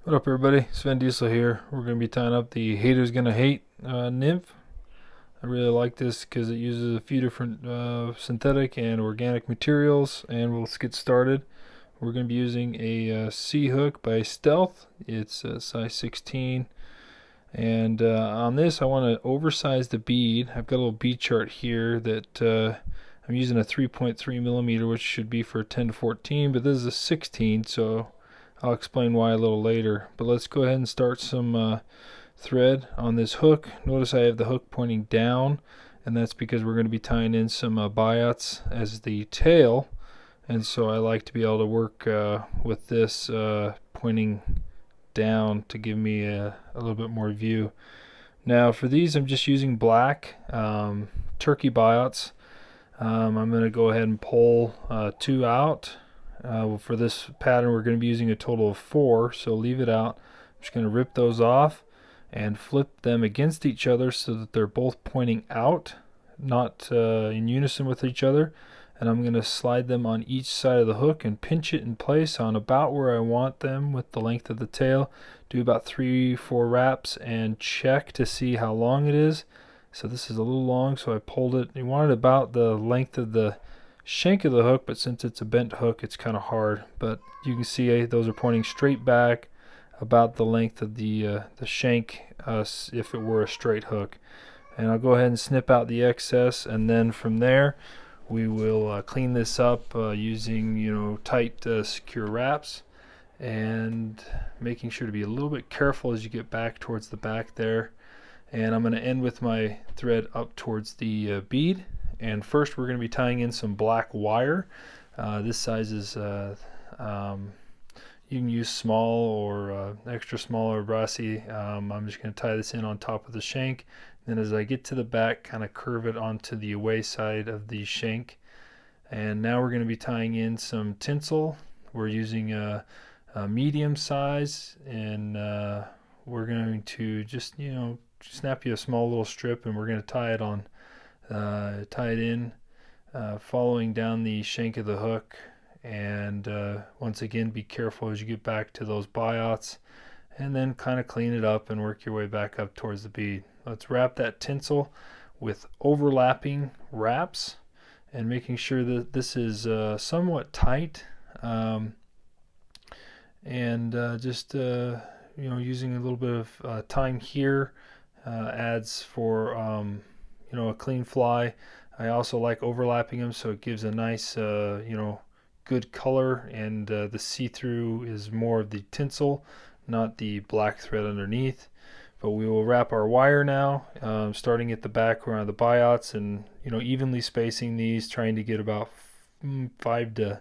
What up, everybody? Sven Diesel here. We're going to be tying up the Haters Gonna Hate nymph. I really like this because it uses a few different synthetic and organic materials, and let's get started. We're going to be using a C hook by Stealth. It's size 16, and on this I want to oversize the bead. I've got a little bead chart here that I'm using a 3.3 millimeter, which should be for 10 to 14, but this is a 16, so I'll explain why a little later. But let's go ahead and start some thread on this hook. Notice I have the hook pointing down, and that's because we're going to be tying in some biots as the tail, and so I like to be able to work with this pointing down to give me a little bit more view. Now for these I'm just using black turkey biots. I'm going to go ahead and pull 2 out. For this pattern we're going to be using a total of 4, so leave it out. I'm just going to rip those off and flip them against each other so that they're both pointing out, not in unison with each other. And I'm going to slide them on each side of the hook and pinch it in place on about where I want them with the length of the tail. Do about 3-4 wraps and check to see how long it is. So this is a little long, so I pulled it. You want it about the length of the shank of the hook, but since it's a bent hook it's kind of hard. But you can see those are pointing straight back about the length of the shank if it were a straight hook. And I'll go ahead and snip out the excess, and then from there we will clean this up using tight secure wraps, and making sure to be a little bit careful as you get back towards the back there. And I'm going to end with my thread up towards the bead. And first we're going to be tying in some black wire. This size is you can use small or extra small or brassie. I'm just going to tie this in on top of the shank. Then as I get to the back, kind of curve it onto the away side of the shank. And now we're going to be tying in some tinsel. We're using a medium size, and we're going to just snap you a small little strip, and we're going to tie it in following down the shank of the hook. And once again, be careful as you get back to those biots, and then kind of clean it up and work your way back up towards the bead. Let's wrap that tinsel with overlapping wraps, and making sure that this is somewhat tight, and just using a little bit of time here adds for a clean fly. I also like overlapping them, so it gives a nice good color, and the see-through is more of the tinsel, not the black thread underneath. But we will wrap our wire now, starting at the back around the biots, and evenly spacing these, trying to get about 5 to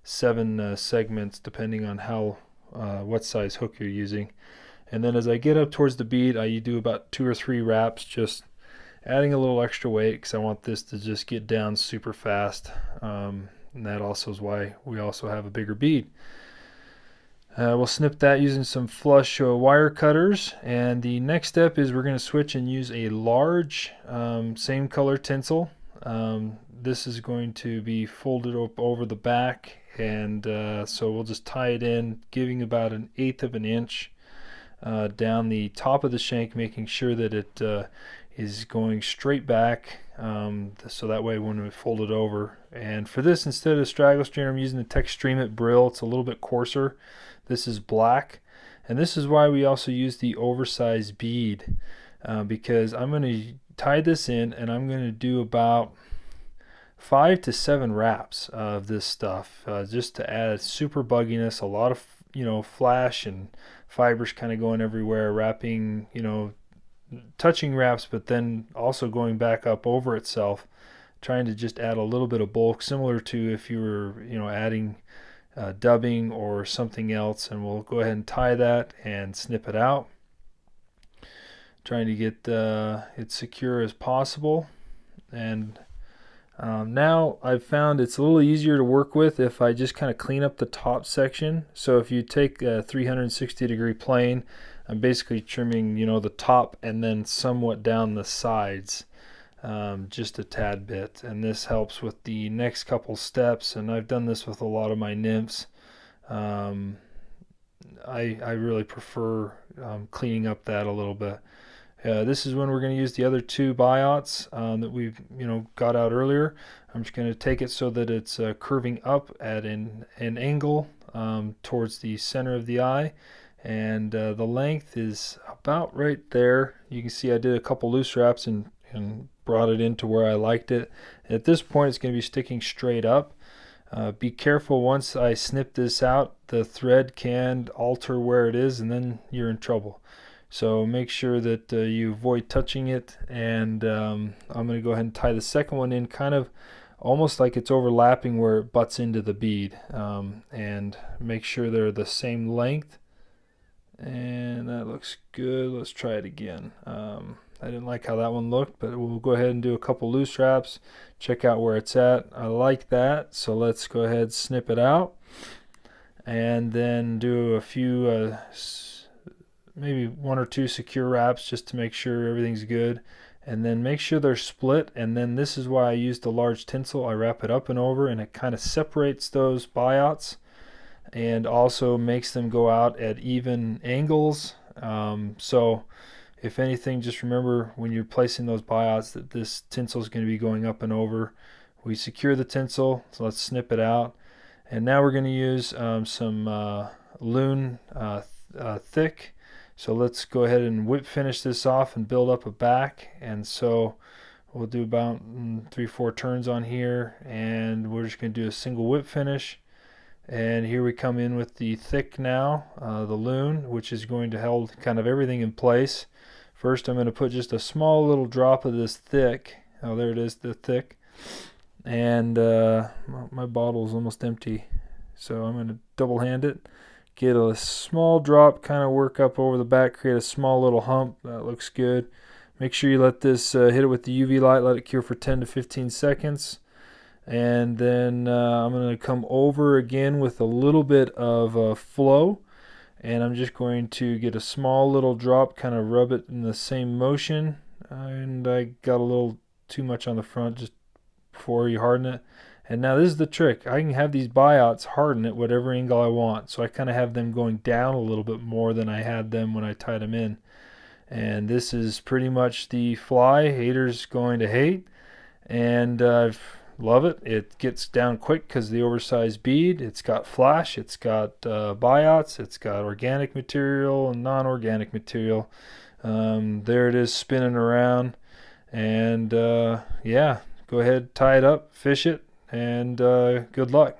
7 segments depending on how what size hook you're using. And then as I get up towards the bead, I do about 2 or 3 wraps, just adding a little extra weight because I want this to just get down super fast. And that also is why we also have a bigger bead. We'll snip that using some flush wire cutters, and the next step is we're going to switch and use a large same color tinsel. This is going to be folded up over the back, and so we'll just tie it in, giving about 1/8 of an inch down the top of the shank, making sure that it is going straight back, so that way when we fold it over. And for this, instead of straggler strainer, I'm using the Tungsten brill. It's a little bit coarser. This is black, and this is why we also use the oversized bead, because I'm going to tie this in, and I'm going to do about 5 to 7 wraps of this stuff, just to add super bugginess, a lot of flash and fibers kind of going everywhere, wrapping, touching wraps, but then also going back up over itself, trying to just add a little bit of bulk, similar to if you were adding dubbing or something else. And we'll go ahead and tie that and snip it out, trying to get it secure as possible. And now I've found it's a little easier to work with if I just kind of clean up the top section. So if you take a 360-degree plane, I'm basically trimming the top and then somewhat down the sides, just a tad bit, and this helps with the next couple steps. And I've done this with a lot of my nymphs, I really prefer cleaning up that a little bit. This is when we're going to use the other two biots that we've got out earlier. I'm just going to take it so that it's curving up at an angle towards the center of the eye, and the length is about right there. You can see I did a couple loose wraps and brought it into where I liked it. At this point it's going to be sticking straight up. Be careful, once I snip this out, the thread can alter where it is and then you're in trouble. So make sure that you avoid touching it, and I'm going to go ahead and tie the second one in kind of almost like it's overlapping where it butts into the bead, and make sure they're the same length, and that looks good. Let's try it again. I didn't like how that one looked, but we'll go ahead and do a couple loose wraps, check out where it's at. I like that, so let's go ahead, snip it out, and then do a few maybe one or two secure wraps just to make sure everything's good, and then make sure they're split. And then this is why I use the large tinsel. I wrap it up and over, and it kind of separates those biots and also makes them go out at even angles. So if anything, just remember when you're placing those biots that this tinsel is going to be going up and over. We secure the tinsel, so let's snip it out. And now we're going to use some loon thick. So let's go ahead and whip finish this off and build up a back. And so we'll do about 3-4 turns on here, and we're just going to do a single whip finish. And here we come in with the thick now, the loon, which is going to hold kind of everything in place. First I'm going to put just a small little drop of this thick. Oh, there it is, the thick. And my bottle is almost empty, so I'm going to double hand it. Get a small drop, kind of work up over the back, create a small little hump. That looks good. Make sure you let this hit it with the UV light, let it cure for 10 to 15 seconds. And then I'm going to come over again with a little bit of flow. And I'm just going to get a small little drop, kind of rub it in the same motion. And I got a little too much on the front just before you harden it. And now this is the trick. I can have these biots harden at whatever angle I want. So I kind of have them going down a little bit more than I had them when I tied them in. And this is pretty much the fly haters going to hate. And love it. It gets down quick because the oversized bead. It's got flash. It's got biots. It's got organic material and non-organic material. There it is spinning around. And yeah, go ahead, tie it up, fish it. And good luck.